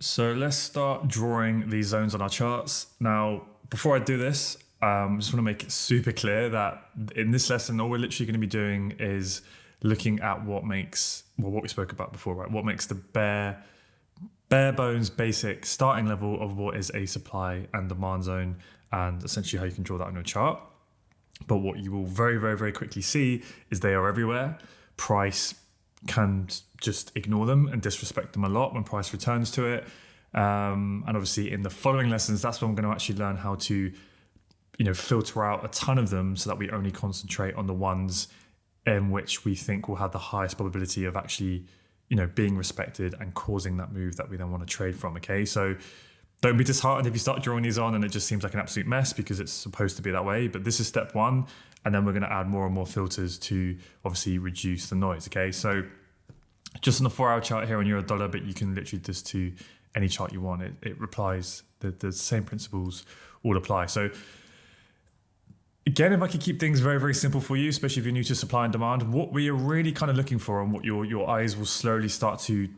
So let's start drawing these zones on our charts. Now, before I do this, I just want to make it super clear that in this lesson, all we're literally going to be doing is looking at what makes, well, what we spoke about before, right? What makes the bare bones basic starting level of what is a supply and demand zone, and essentially how you can draw that on your chart. But what you will very, very, very quickly see is they are everywhere. Price can just ignore them and disrespect them a lot when price returns to it. And obviously in the following lessons, that's when I'm going to actually learn how to, filter out a ton of them so that we only concentrate on the ones in which we think will have the highest probability of actually, being respected and causing that move that we then want to trade from. Okay. So don't be disheartened if you start drawing these on and it just seems like an absolute mess, because it's supposed to be that way. But this is step one. And then we're going to add more and more filters to obviously reduce the noise. Okay. So just on the 4 hour chart here on Euro-Dollar, but you can literally just to any chart you want. It replies, the same principles all apply. So again, if I could keep things very, very simple for you, especially if you're new to supply and demand, what we are really kind of looking for and what your eyes will slowly start to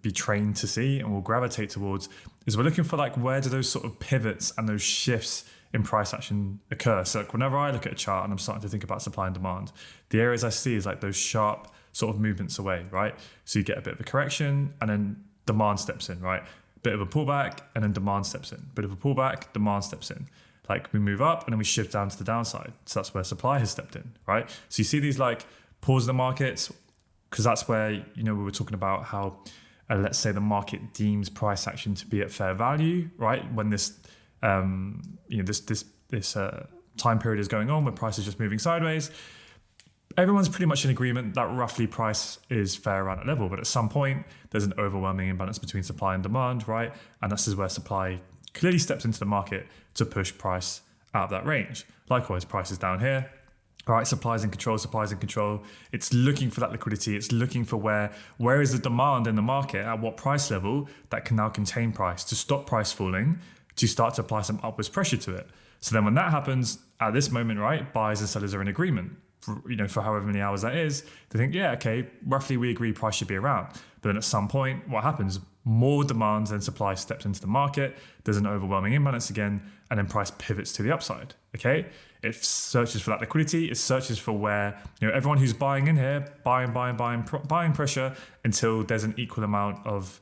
be trained to see and will gravitate towards is we're looking for like, where do those sort of pivots and those shifts in price action occur? So like whenever I look at a chart and I'm starting to think about supply and demand, the areas I see is like those sharp sort of movements away, right? So you get a bit of a correction and then demand steps in, right? Bit of a pullback and then demand steps in. Bit of a pullback, demand steps in. Like we move up and then we shift down to the downside. So that's where supply has stepped in, right? So you see these like pause in the markets, because that's where, we were talking about how, let's say the market deems price action to be at fair value, right? When this, this time period is going on where price is just moving sideways. Everyone's pretty much in agreement that roughly price is fair around that level. But at some point, there's an overwhelming imbalance between supply and demand, right? And this is where supply clearly steps into the market to push price out of that range. Likewise, price is down here. All right, supply's in control. It's looking for that liquidity. It's looking for where is the demand in the market at what price level that can now contain price to stop price falling, to start to apply some upwards pressure to it. So then when that happens at this moment, right, buyers and sellers are in agreement. For however many hours that is, they think, yeah, okay, roughly we agree price should be around. But then at some point, what happens? More demand than supply steps into the market. There's an overwhelming imbalance again, and then price pivots to the upside. Okay, it searches for that liquidity. It searches for where everyone who's buying in here, buying pressure until there's an equal amount of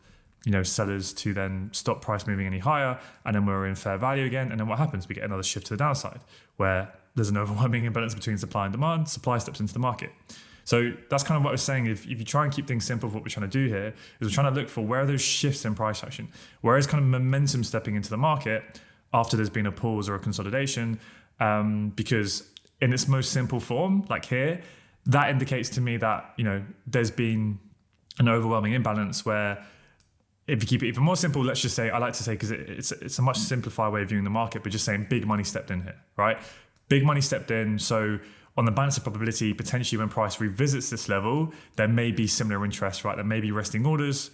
sellers to then stop price moving any higher, and then we're in fair value again. And then what happens? We get another shift to the downside where there's an overwhelming imbalance between supply and demand. Supply steps into the market. So that's kind of what I was saying. If you try and keep things simple, what we're trying to do here is we're trying to look for where are those shifts in price action, where is kind of momentum stepping into the market after there's been a pause or a consolidation, because in its most simple form, like here, that indicates to me that there's been an overwhelming imbalance where, if you keep it even more simple, let's just say, I like to say, because it's a much simplified way of viewing the market, but just saying big money stepped in here, right? Big money stepped in. So on the balance of probability, potentially when price revisits this level, there may be similar interest, right? There may be resting orders,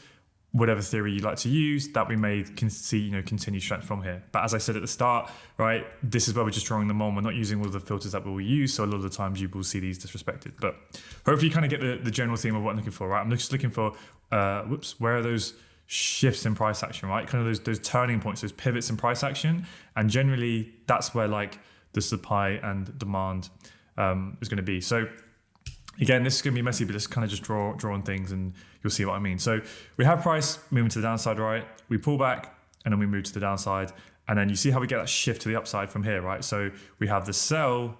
whatever theory you like to use, that we may see, continued strength from here. But as I said at the start, right, this is where we're just drawing them on. We're not using all of the filters that we'll use. So a lot of the times you will see these disrespected. But hopefully you kind of get the general theme of what I'm looking for, right? I'm just looking for, where are those shifts in price action, right? Kind of those turning points, those pivots in price action. And generally that's where like the supply and demand is going to be. So again, this is going to be messy, but let's kind of just draw on things and you'll see what I mean. So we have price moving to the downside, right? We pull back and then we move to the downside. And then you see how we get that shift to the upside from here, right? So we have the sell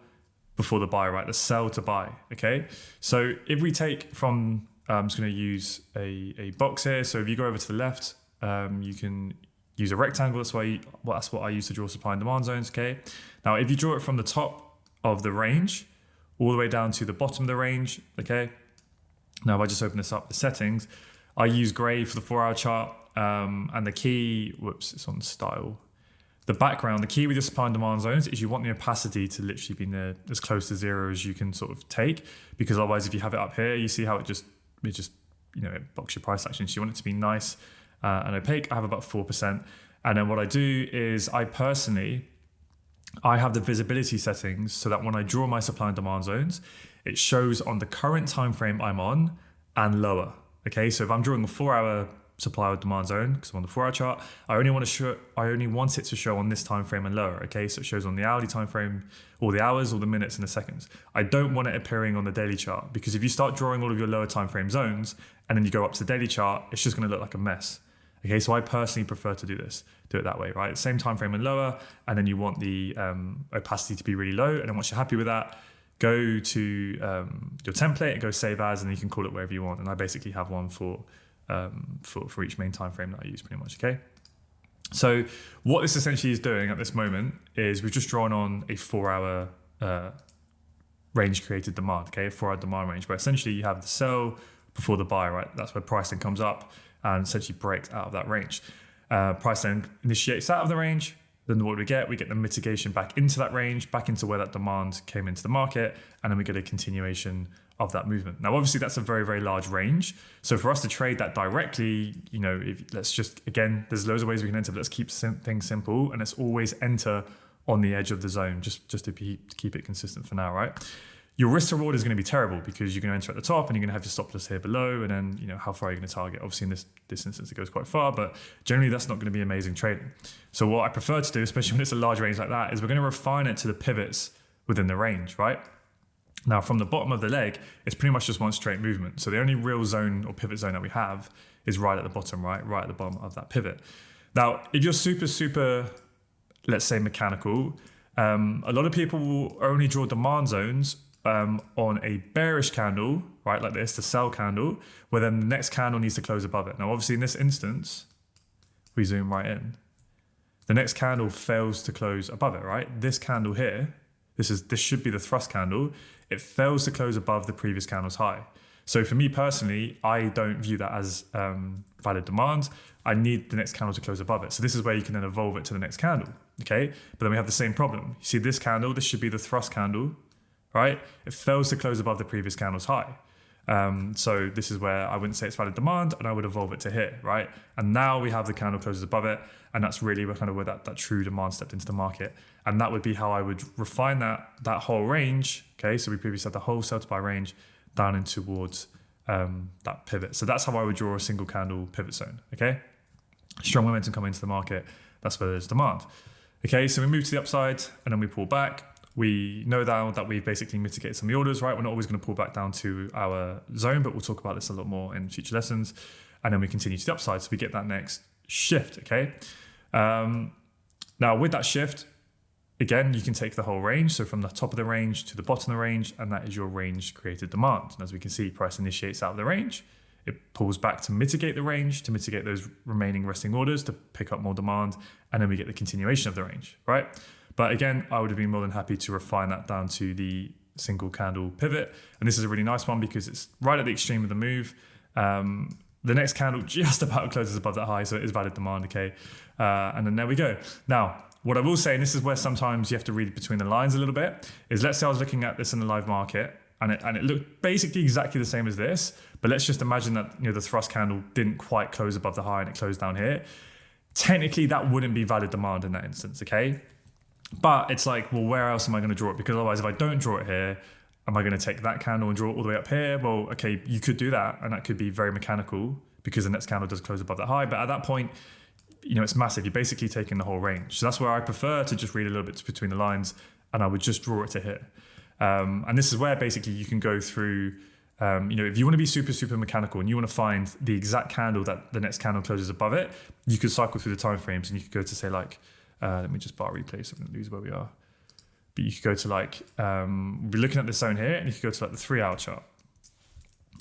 before the buy, right? The sell to buy, okay? So if we take from, I'm just going to use a box here. So if you go over to the left, you can use a rectangle. That's what I use to draw supply and demand zones, okay? Now, if you draw it from the top of the range all the way down to the bottom of the range, okay? Now, if I just open this up, the settings, I use gray for the 4 hour chart, and the key, it's on style. The background, the key with your supply and demand zones is you want the opacity to literally be near as close to zero as you can sort of take, because otherwise if you have it up here, you see how it just it blocks your price action. So you want it to be nice and opaque. I have about 4%. And then what I do is I have the visibility settings so that when I draw my supply and demand zones, it shows on the current time frame I'm on and lower. Okay, so if I'm drawing a 4 hour supply or demand zone because I'm on the 4-hour chart. I only want it to show on this time frame and lower. Okay, so it shows on the hourly time frame, all the hours, all the minutes, and the seconds. I don't want it appearing on the daily chart because if you start drawing all of your lower time frame zones and then you go up to the daily chart, it's just going to look like a mess. Okay, so I personally prefer to do it that way, right? Same time frame and lower, and then you want the opacity to be really low, and then once you're happy with that, go to your template and go save as, and you can call it wherever you want. And I basically have one for each main time frame that I use pretty much. Okay, so what this essentially is doing at this moment is we've just drawn on a 4-hour range created demand. Okay, a 4-hour demand range where essentially you have the sell before the buy, right? That's where price then comes up and essentially breaks out of that range. Price then initiates out of the range. Then what do we get? We get the mitigation back into that range, back into where that demand came into the market, and then we get a continuation of that movement. Now, obviously, that's a very, very large range. So for us to trade that directly, let's just, again, there's loads of ways we can enter, but let's keep things simple, and let's always enter on the edge of the zone, just to keep it consistent for now, right? Your risk to reward is going to be terrible because you're going to enter at the top and you're going to have your stop loss here below, and then how far are you going to target? Obviously in this instance it goes quite far, but generally that's not going to be amazing trading. So what I prefer to do, especially when it's a large range like that, is we're going to refine it to the pivots within the range, right? Now from the bottom of the leg, it's pretty much just one straight movement. So the only real zone or pivot zone that we have is right at the bottom, right at the bottom of that pivot. Now if you're super, let's say mechanical, a lot of people will only draw demand zones on a bearish candle, right, like this, the sell candle, where then the next candle needs to close above it. Now, obviously, in this instance, we zoom right in. The next candle fails to close above it, right? This candle here, this should be the thrust candle. It fails to close above the previous candle's high. So for me personally, I don't view that as valid demand. I need the next candle to close above it. So this is where you can then evolve it to the next candle, okay? But then we have the same problem. You see this candle, this should be the thrust candle, right? It fails to close above the previous candle's high. So this is where I wouldn't say it's valid demand, and I would evolve it to here, right? And now we have the candle closes above it, and that's really where that true demand stepped into the market. And that would be how I would refine that whole range, okay? So we previously had the whole sell to buy range down in towards that pivot. So that's how I would draw a single candle pivot zone, okay? Strong momentum coming into the market, that's where there's demand. Okay, so we move to the upside, and then we pull back. We know now that we've basically mitigated some of the orders, right? We're not always going to pull back down to our zone, but we'll talk about this a lot more in future lessons. And then we continue to the upside, so we get that next shift, okay? Now, with that shift, again, you can take the whole range. So from the top of the range to the bottom of the range, and that is your range created demand. And as we can see, price initiates out of the range. It pulls back to mitigate the range, to mitigate those remaining resting orders, to pick up more demand, and then we get the continuation of the range, right? But again, I would have been more than happy to refine that down to the single candle pivot. And this is a really nice one because it's right at the extreme of the move. The next candle just about closes above that high, so it is valid demand, okay? And then there we go. Now, what I will say, and this is where sometimes you have to read between the lines a little bit, is let's say I was looking at this in the live market, and it looked basically exactly the same as this, but let's just imagine that the thrust candle didn't quite close above the high and it closed down here. Technically, that wouldn't be valid demand in that instance, okay? But it's like, well, where else am I going to draw it? Because otherwise, if I don't draw it here, am I going to take that candle and draw it all the way up here? Well, okay, you could do that, and that could be very mechanical because the next candle does close above that high. But at that point, it's massive. You're basically taking the whole range. So that's where I prefer to just read a little bit between the lines, and I would just draw it to here. And this is where basically you can go through, if you want to be super mechanical and you want to find the exact candle that the next candle closes above it, you could cycle through the time frames, and you could go to say like, let me just bar replay so I don't lose where we are. But you could go to we're looking at this zone here, and you could go to the 3-hour chart.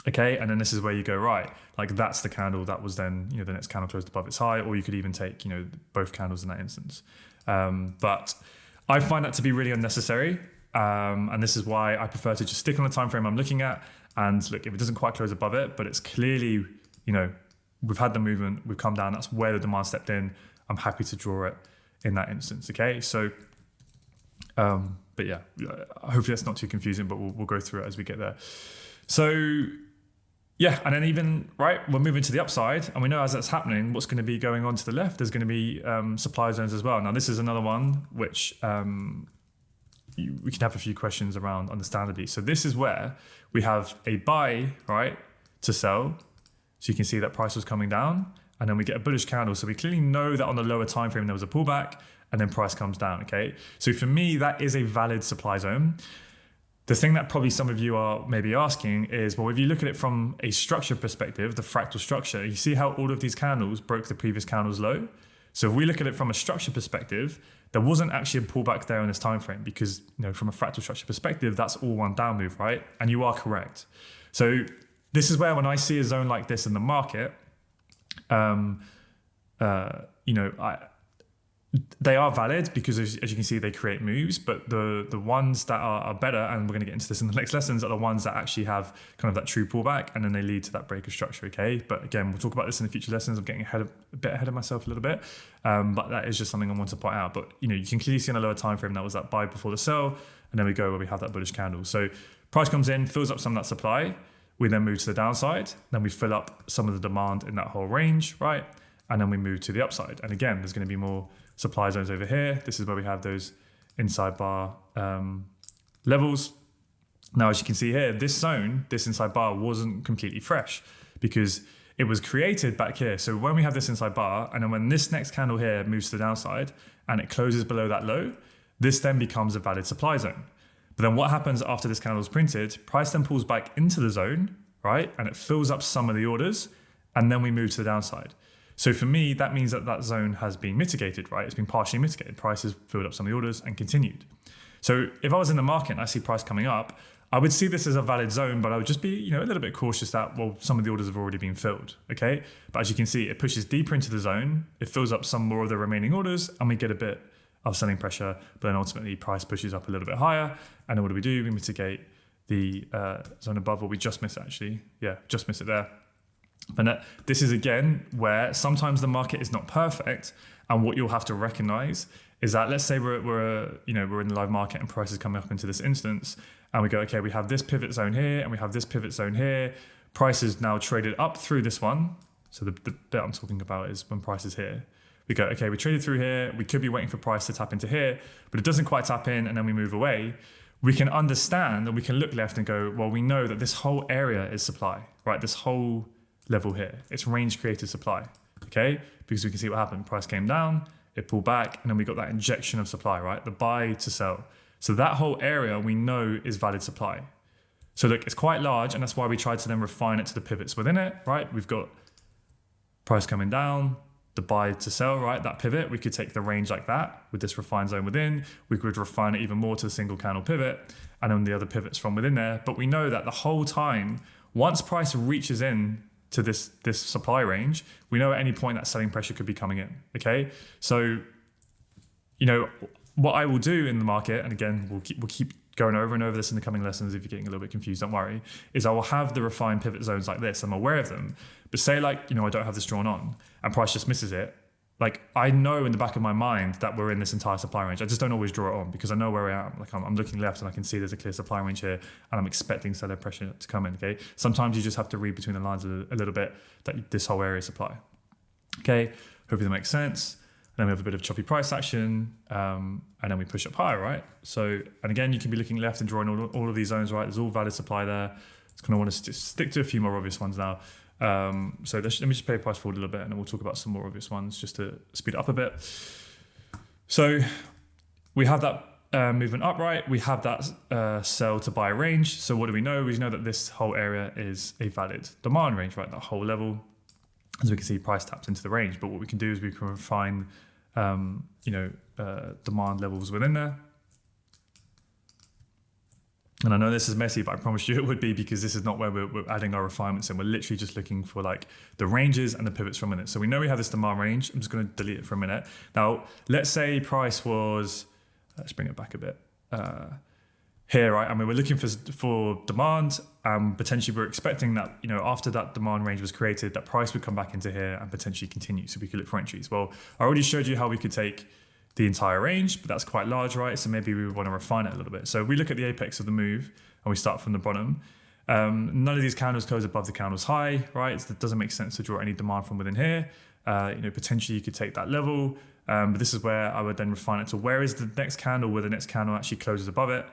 Okay, and then this is where you go, right, that's the candle that was then, the next candle closed above its high, or you could even take, both candles in that instance. But I find that to be really unnecessary. And this is why I prefer to just stick on the time frame I'm looking at. And look, if it doesn't quite close above it, but it's clearly, we've had the movement, we've come down, that's where the demand stepped in, I'm happy to draw it in that instance, okay? So, but yeah, hopefully that's not too confusing, but we'll go through it as we get there. So, yeah, and then even, right, we're moving to the upside, and we know as that's happening, what's going to be going on to the left, there's going to be supply zones as well. Now, this is another one which we can have a few questions around understandably. So this is where we have a buy, right, to sell. So you can see that price was coming down, and then we get a bullish candle. So we clearly know that on the lower time frame there was a pullback, and then price comes down, okay? So for me, that is a valid supply zone. The thing that probably some of you are maybe asking is, well, if you look at it from a structure perspective, the fractal structure, you see how all of these candles broke the previous candle's low? So if we look at it from a structure perspective, there wasn't actually a pullback there in this time frame, because from a fractal structure perspective, that's all one down move, right? And you are correct. So this is where, when I see a zone like this in the market, they are valid because, as you can see, they create moves, but the ones that are better, and we're going to get into this in the next lessons, are the ones that actually have kind of that true pullback, and then they lead to that break of structure, okay? But again, we'll talk about this in the future lessons. I'm getting a bit ahead of myself a little bit, but that is just something I want to point out. But you can clearly see on a lower time frame that was that buy before the sell, and then we go where we have that bullish candle. So price comes in, fills up some of that supply. We then move to the downside, then we fill up some of the demand in that whole range, right? And then we move to the upside. And again, there's going to be more supply zones over here. This is where we have those inside bar levels. Now, as you can see here, this zone, this inside bar, wasn't completely fresh because it was created back here. So when we have this inside bar, and then when this next candle here moves to the downside and it closes below that low, this then becomes a valid supply zone. But then what happens after this candle is printed? Price then pulls back into the zone, right? And it fills up some of the orders, and then we move to the downside. So for me, that means that zone has been mitigated, right? It's been partially mitigated. Price has filled up some of the orders and continued. So if I was in the market and I see price coming up, I would see this as a valid zone, but I would just be, a little bit cautious that, well, some of the orders have already been filled, okay? But as you can see, it pushes deeper into the zone, it fills up some more of the remaining orders, and we get a bit of selling pressure, but then ultimately price pushes up a little bit higher, and then what do? We mitigate the zone above, or we just miss it actually. Yeah, just miss it there. But this is again where sometimes the market is not perfect, and what you'll have to recognize is that, let's say we're in the live market and price is coming up into this instance, and we go, okay, we have this pivot zone here and we have this pivot zone here. Price is now traded up through this one. So the bit I'm talking about is when price is here. We go, okay, we traded through here. We could be waiting for price to tap into here, but it doesn't quite tap in, and then we move away. We can understand, and we can look left and go, well, we know that this whole area is supply, right? This whole level here, it's range created supply, okay? Because we can see what happened. Price came down, it pulled back, and then we got that injection of supply, right? The buy to sell. So that whole area we know is valid supply. So look, it's quite large, and that's why we tried to then refine it to the pivots within it, right? We've got price coming down, the buy to sell, right? That pivot, we could take the range like that with this refined zone within. We could refine it even more to the single candle pivot, and then the other pivots from within there. But we know that the whole time, once price reaches in to this supply range, we know at any point that selling pressure could be coming in, okay? So, what I will do in the market, and again, we'll keep going over and over this in the coming lessons. If you're getting a little bit confused, don't worry, is I will have the refined pivot zones like this. I'm aware of them, but say I don't have this drawn on and price just misses it. Like, I know in the back of my mind that we're in this entire supply range. I just don't always draw it on because I know where I am. Like, I'm looking left and I can see there's a clear supply range here, and I'm expecting seller pressure to come in, okay? Sometimes you just have to read between the lines a little bit that this whole area is supply. Okay, hopefully that makes sense. And then we have a bit of choppy price action, and then we push up higher, right? So, and again, you can be looking left and drawing all of these zones, right? There's all valid supply there. It's going to want to stick to a few more obvious ones now. So let me just play price forward a little bit, and then we'll talk about some more obvious ones just to speed it up a bit. So we have that movement upright. We have that sell to buy range. So what do we know? We know that this whole area is a valid demand range, right? That whole level. As we can see, price taps into the range. But what we can do is we can refine, demand levels within there. And I know this is messy, but I promise you it would be, because this is not where we're adding our refinements in. We're literally just looking for like the ranges and the pivots from within it. So we know we have this demand range. I'm just going to delete it for a minute. Now, let's say price was, let's bring it back a bit, here, right? I mean, we're looking for demand, and potentially we're expecting that, after that demand range was created, that price would come back into here and potentially continue. So we could look for entries. Well, I already showed you how we could take the entire range, but that's quite large, right? So maybe we would want to refine it a little bit. So if we look at the apex of the move and we start from the bottom, none of these candles close above the candle's high, right? So it doesn't make sense to draw any demand from within here. Potentially you could take that level, but this is where I would then refine it to where is the next candle where the next candle actually closes above it,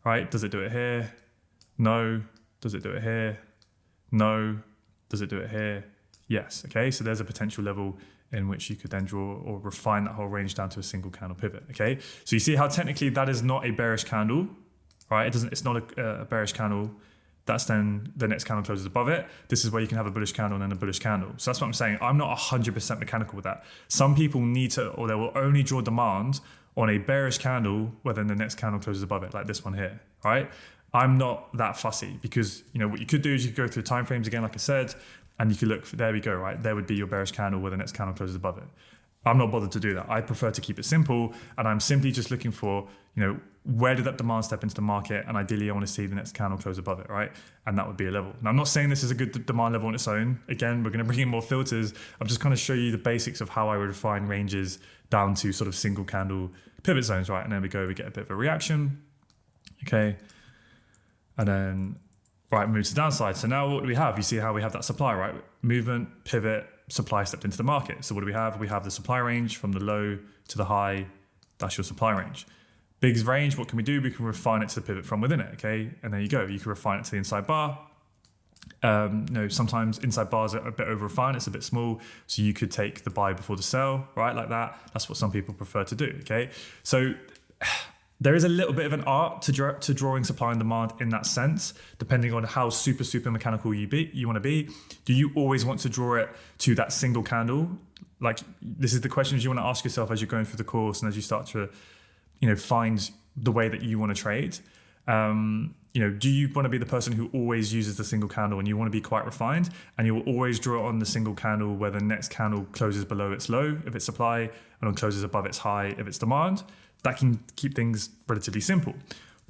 right? Does it do it here? No. Does it do it here? No. Does it do it here? Yes. Okay. So there's a potential level in which you could then draw or refine that whole range down to a single candle pivot. Okay. So you see how technically that is not a bearish candle, right? It's not a bearish candle. That's then the next candle closes above it. This is where you can have a bullish candle and then a bullish candle. So that's what I'm saying. I'm not 100% mechanical with that. Some people need to, or they will only draw demand on a bearish candle where then the next candle closes above it, like this one here, right? I'm not that fussy because, what you could do is you could go through time frames again, like I said, and you could look, there we go, right? There would be your bearish candle where the next candle closes above it. I'm not bothered to do that. I prefer to keep it simple, and I'm simply just looking for, where did that demand step into the market? And ideally, I want to see the next candle close above it, right? And that would be a level. Now, I'm not saying this is a good demand level on its own. Again, we're going to bring in more filters. I'm just kind of show you the basics of how I would refine ranges down to sort of single candle pivot zones, right? And there we go. We get a bit of a reaction. Okay. And then, right, move to downside. So now what do we have? You see how we have that supply, right? Movement, pivot, supply stepped into the market. So what do we have? We have the supply range from the low to the high. That's your supply range. Big's range, what can we do? We can refine it to the pivot from within it, okay? And there you go. You can refine it to the inside bar. Sometimes inside bars are a bit over refined. It's a bit small. So you could take the buy before the sell, right? Like that. That's what some people prefer to do, okay? So there is a little bit of an art to drawing supply and demand in that sense, depending on how super mechanical you want to be. Do you always want to draw it to that single candle? Like, this is the questions you want to ask yourself as you're going through the course and as you start to, find the way that you want to trade. Do you want to be the person who always uses the single candle and you want to be quite refined and you will always draw on the single candle where the next candle closes below its low if it's supply and then closes above its high if it's demand? That can keep things relatively simple.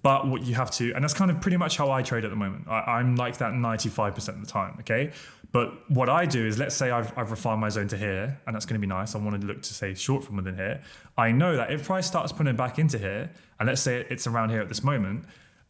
But what you have to, and that's kind of pretty much how I trade at the moment. I'm like that 95% of the time, okay? But what I do is, let's say I've refined my zone to here, and that's going to be nice. I want to look to say short from within here. I know that if price starts putting back into here, and let's say it's around here at this moment,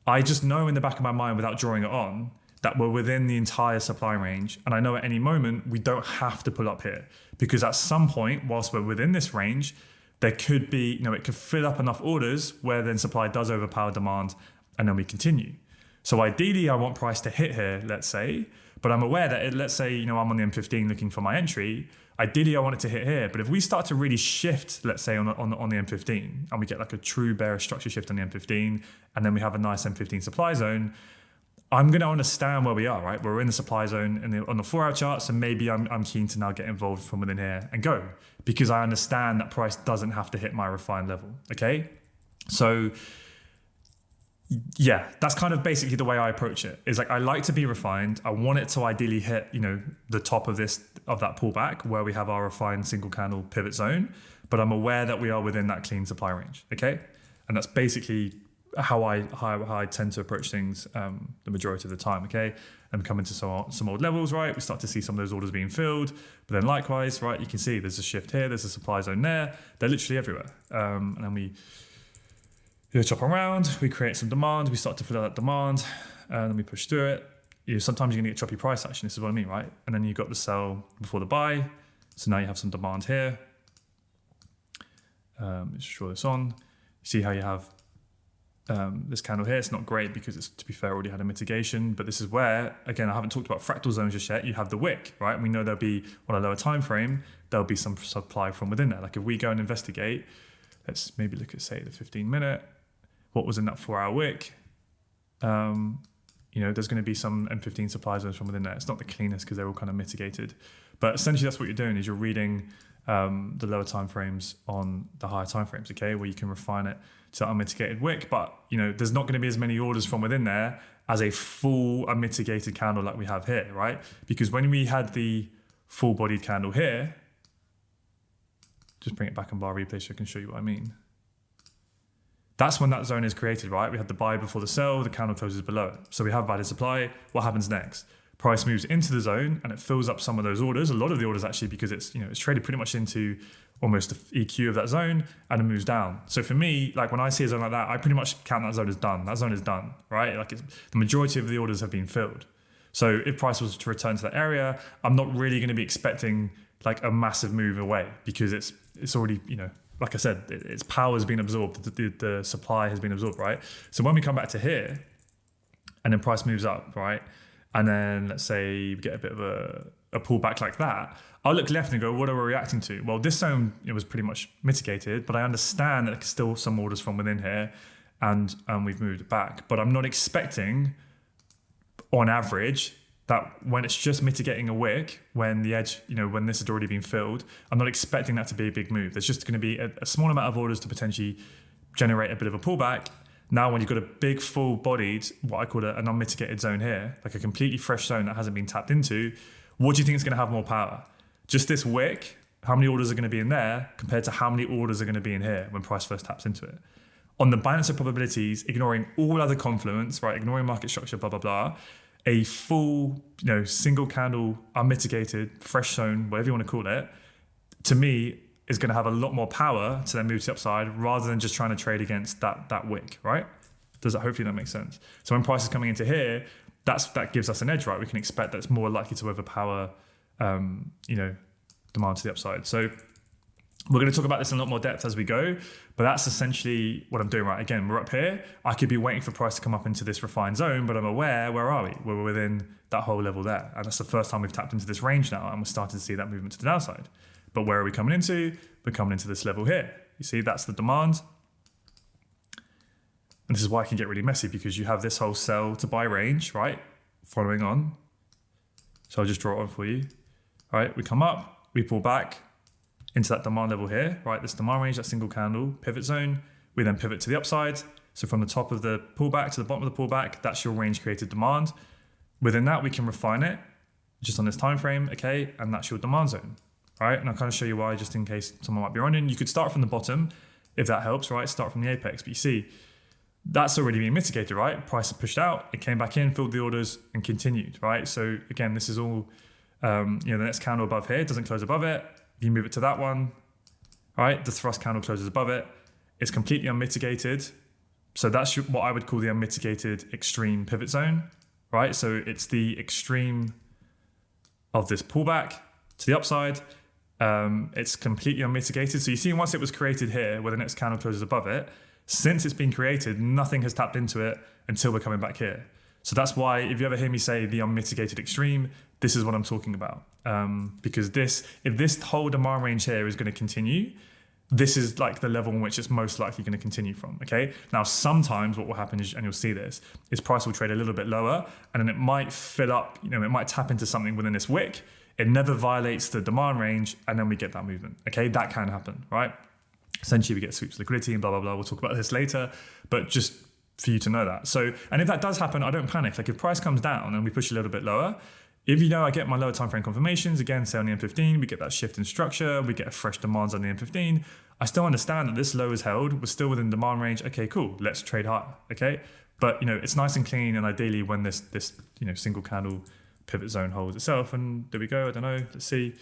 I just know in the back of my mind without drawing it on that we're within the entire supply range. And I know at any moment we don't have to pull up here because at some point, whilst we're within this range, there could be, it could fill up enough orders where then supply does overpower demand and then we continue. So ideally, I want price to hit here, let's say, but I'm aware that let's say, I'm on the M15 looking for my entry. Ideally, I want it to hit here. But if we start to really shift, let's say on the M15 and we get like a true bearish structure shift on the M15 and then we have a nice M15 supply zone, I'm going to understand where we are, right? We're in the supply zone on the 4-hour chart, so maybe I'm keen to now get involved from within here and go because I understand that price doesn't have to hit my refined level, okay? So yeah, that's kind of basically the way I approach it. Is like I like to be refined. I want it to ideally hit, the top of that pullback where we have our refined single candle pivot zone, but I'm aware that we are within that clean supply range, okay? And that's basically how I tend to approach things the majority of the time, okay? And come into some old levels, right? We start to see some of those orders being filled, but then likewise, right, you can see there's a shift here, there's a supply zone there, they're literally everywhere. And then we chop around, we create some demand, we start to fill out that demand, and then we push through it. Sometimes you're gonna get choppy price action, this is what I mean, right? And then you've got the sell before the buy, so now you have some demand here. Let's draw this on. You see how you have this candle here. It's not great because it's, to be fair, already had a mitigation, but this is where, again, I haven't talked about fractal zones just yet. You have the wick, right? And we know there'll be, on a lower time frame, there'll be some supply from within there. Like if we go and investigate, let's maybe look at, say, the 15-minute, what was in that 4-hour wick. There's going to be some M15 supply zones from within there. It's not the cleanest because they're all kind of mitigated. But essentially that's what you're doing is you're reading the lower time frames on the higher time frames, okay, where you can refine it to unmitigated wick, but there's not going to be as many orders from within there as a full unmitigated candle like we have here, right? Because when we had the full bodied candle here, just bring it back on bar replay so I can show you what I mean. That's when that zone is created, right? We had the buy before the sell, the candle closes below it. So we have valid supply. What happens next? Price moves into the zone and it fills up some of those orders, a lot of the orders actually, because it's traded pretty much into almost the EQ of that zone and it moves down. So for me, like when I see a zone like that, I pretty much count that zone as done. That zone is done, right? Like the majority of the orders have been filled. So if price was to return to that area, I'm not really going to be expecting like a massive move away because it's already, like I said, its power has been absorbed, the supply has been absorbed, right? So when we come back to here and then price moves up, right? And then let's say we get a bit of a a pullback like that, I'll look left and go, what are we reacting to? Well, this zone, it was pretty much mitigated, but I understand that there's still some orders from within here, and we've moved it back. But I'm not expecting, on average, that when it's just mitigating a wick, when the edge, when this had already been filled, I'm not expecting that to be a big move. There's just going to be a small amount of orders to potentially generate a bit of a pullback. Now, when you've got a big, full-bodied, what I call an unmitigated zone here, like a completely fresh zone that hasn't been tapped into, what do you think is going to have more power? Just this wick, how many orders are going to be in there compared to how many orders are going to be in here when price first taps into it? On the balance of probabilities, ignoring all other confluence, right, ignoring market structure, blah, blah, blah, a full, single candle, unmitigated, fresh zone, whatever you want to call it, to me, is going to have a lot more power to then move to the upside rather than just trying to trade against that wick, right? Hopefully that makes sense. So when price is coming into here, that gives us an edge, right? We can expect that's more likely to overpower, demand to the upside. So we're going to talk about this in a lot more depth as we go, but that's essentially what I'm doing, right? Again, we're up here. I could be waiting for price to come up into this refined zone, but I'm aware, where are we? We're within that whole level there. And that's the first time we've tapped into this range now, and we're starting to see that movement to the downside. But where are we coming into? We're coming into this level here. You see, that's the demand. And this is why it can get really messy, because you have this whole sell to buy range, right? Following on. So I'll just draw it on for you. All right, we come up, we pull back into that demand level here, right? This demand range, that single candle, pivot zone. We then pivot to the upside. So from the top of the pullback to the bottom of the pullback, that's your range created demand. Within that, we can refine it just on this time frame, okay? And that's your demand zone. All right, and I'll kind of show you why, just in case someone might be running. You could start from the bottom, if that helps, right? Start from the apex, but you see, that's already been mitigated, right? Price had pushed out, it came back in, filled the orders, and continued, right? So again, this is all, the next candle above here doesn't close above it. You move it to that one, all right? The thrust candle closes above it. It's completely unmitigated. So that's what I would call the unmitigated extreme pivot zone, right? So it's the extreme of this pullback to the upside. It's completely unmitigated. So you see, once it was created here, where the next candle closes above it, since it's been created, nothing has tapped into it until we're coming back here. So that's why, if you ever hear me say the unmitigated extreme, this is what I'm talking about. Because if this whole demand range here is going to continue, this is like the level in which it's most likely going to continue from, okay? Now, sometimes what will happen is, and you'll see this, is price will trade a little bit lower, and then it might fill up, it might tap into something within this wick. It never violates the demand range, and then we get that movement, okay? That can happen, right? Essentially, we get sweeps liquidity and blah, blah, blah. We'll talk about this later, but just for you to know that. So, and if that does happen, I don't panic. Like if price comes down and we push a little bit lower, if I get my lower time frame confirmations, again, say on the M15, we get that shift in structure, we get a fresh demands on the M15. I still understand that this low is held, we're still within demand range. Okay, cool, let's trade higher, okay? But, it's nice and clean, and ideally when this single candle pivot zone holds itself, and there we go, I don't know, let's see.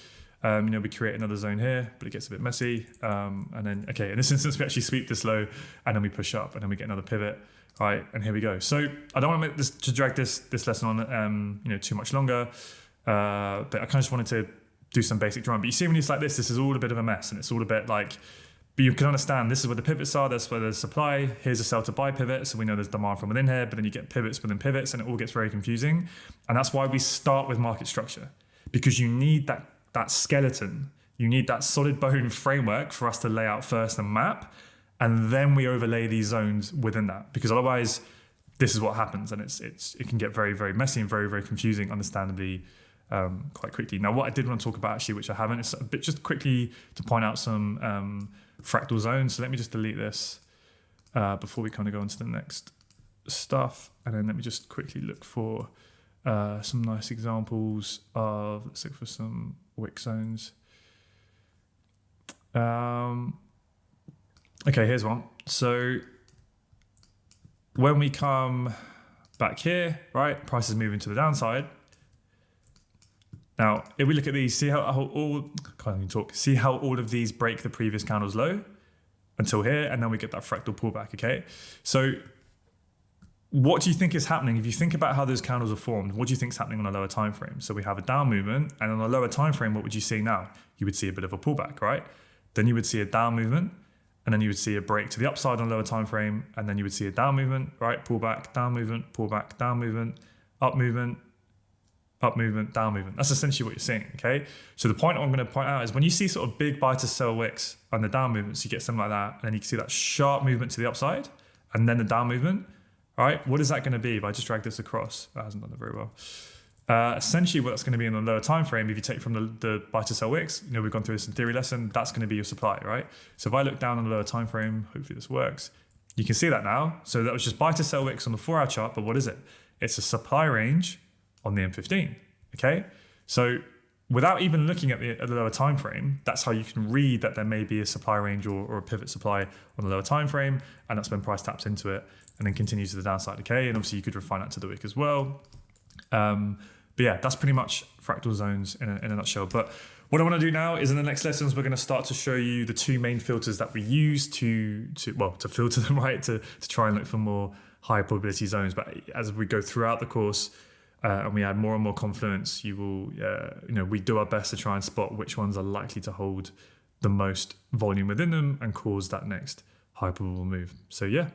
We create another zone here, but it gets a bit messy. And then, okay, in this instance, we actually sweep this low, and then we push up, and then we get another pivot. All right, and here we go. So I don't want to drag this lesson on, too much longer. But I kind of just wanted to do some basic drawing. But you see, when it's like this is all a bit of a mess, and it's all a bit like. But you can understand this is where the pivots are. That's where there's supply. Here's a sell to buy pivot, so we know there's demand from within here. But then you get pivots within pivots, and it all gets very confusing. And that's why we start with market structure, because you need that skeleton. You need that solid bone framework for us to lay out first and map. And then we overlay these zones within that, because otherwise this is what happens, and it can get very, very messy and very, very confusing, understandably, quite quickly. Now, what I did want to talk about actually, which I haven't, is a bit just quickly to point out some fractal zones. So let me just delete this before we kind of go on to the next stuff, and then let me just quickly look for some nice examples of, let's look for some wick zones. Okay, here's one. So when we come back here, right, price is moving to the downside. Now, if we look at these, see how all of these break the previous candle's low until here, and then we get that fractal pullback, okay? So what do you think is happening? If you think about how those candles are formed, what do you think is happening on a lower time frame? So we have a down movement, and on a lower time frame, what would you see now? You would see a bit of a pullback, right? Then you would see a down movement, and then you would see a break to the upside on a lower time frame, and then you would see a down movement, right? Pullback, down movement, pullback, down movement, up movement, up movement, down movement. That's essentially what you're seeing, okay? So the point I'm going to point out is when you see sort of big buy to sell wicks on the down movements, you get something like that, and then you can see that sharp movement to the upside, and then the down movement, all right? What is that going to be if I just drag this across? That hasn't done it very well. Essentially what that's going to be in the lower time frame, if you take from the buy to sell wicks, we've gone through this in theory lesson, that's going to be your supply, right? So if I look down on the lower time frame, hopefully this works, you can see that now. So that was just buy to sell wicks on the 4-hour chart, but what is it? It's a supply range on the M15, okay? So without even looking at the lower time frame, that's how you can read that there may be a supply range or a pivot supply on the lower time frame, and that's when price taps into it and then continues to the downside, okay? And obviously you could refine that to the wick as well. But yeah, that's pretty much fractal zones in a nutshell. But what I want to do now is in the next lessons, we're going to start to show you the two main filters that we use to filter them, right? To try and look for more high probability zones. But as we go throughout the course and we add more and more confluence, you will, we do our best to try and spot which ones are likely to hold the most volume within them and cause that next high probable move. So yeah,